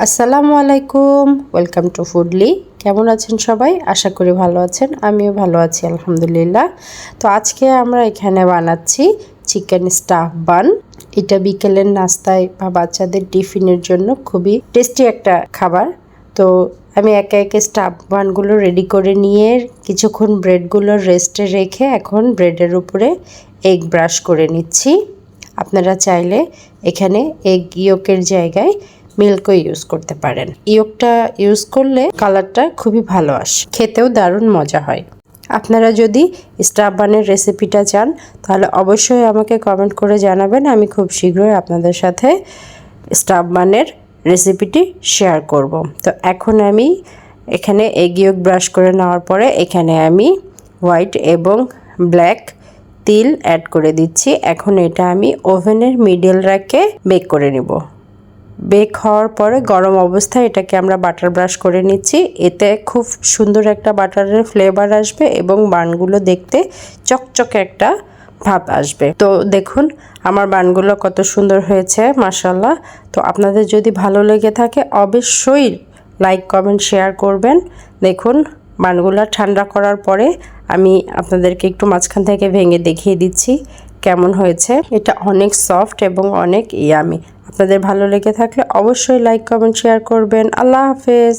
আসসালামু আলাইকুম, welcome to ফুডলি। কেমন আছেন সবাই? আশা করি ভালো আছেন। আমিও ভালো আছি আলহামদুলিল্লাহ। তো আজকে আমরা এখানে বানাচ্ছি চিকেন স্টাফ বান। এটা বিকেলের নাস্তায় বা বাচ্চাদের টিফিনের জন্য খুবই টেস্টি একটা খাবার। তো আমি একে একে স্টাফ বানগুলো রেডি করে নিয়ে কিছুক্ষণ ব্রেডগুলো রেস্টে রেখে এখন ব্রেডের উপরে এগ ব্রাশ করে নিচ্ছি। আপনারা চাইলে এখানে এগ ইয়কের জায়গায় মিল্কও ইউজ করতে পারেন। ইয়কটা ইউজ করলে কালারটা খুবই ভালো আসে, খেতেও দারুণ মজা হয়। আপনারা যদি স্টাফ বানের রেসিপিটা চান তাহলে অবশ্যই আমাকে কমেন্ট করে জানাবেন। আমি খুব শীঘ্রই আপনাদের সাথে স্টাফ বানের রেসিপিটি শেয়ার করব। তো এখন আমি এখানে এগ ইয়ক ব্রাশ করে নেওয়ার পরে এখানে আমি হোয়াইট এবং ব্ল্যাক তিল অ্যাড করে দিচ্ছি। এখন এটা আমি ওভেনের মিডল র্যাকে বেক করে নিব। বেক হওয়ার পরে গরম অবস্থায় এটাকে আমরা বাটার ব্রাশ করে নিচ্ছি। এতে খুব সুন্দর একটা বাটারের ফ্লেভার আসবে এবং বানগুলো দেখতে চকচকে একটা ভাব আসবে। তো দেখুন আমার বানগুলো কত সুন্দর হয়েছে মাশাআল্লাহ। তো আপনাদের যদি ভালো লেগে থাকে অবশ্যই লাইক কমেন্ট শেয়ার করবেন। দেখুন বানগুলো ঠান্ডা করার পরে আমি আপনাদেরকে একটু মাঝখান থেকে ভেঙে দেখিয়ে দিচ্ছি কেমন হয়েছে। এটা অনেক সফট এবং অনেক ইয়ামি। আপনাদের ভালো লেগে থাকলে অবশ্যই লাইক কমেন্ট শেয়ার করবেন। আল্লাহ হাফেজ।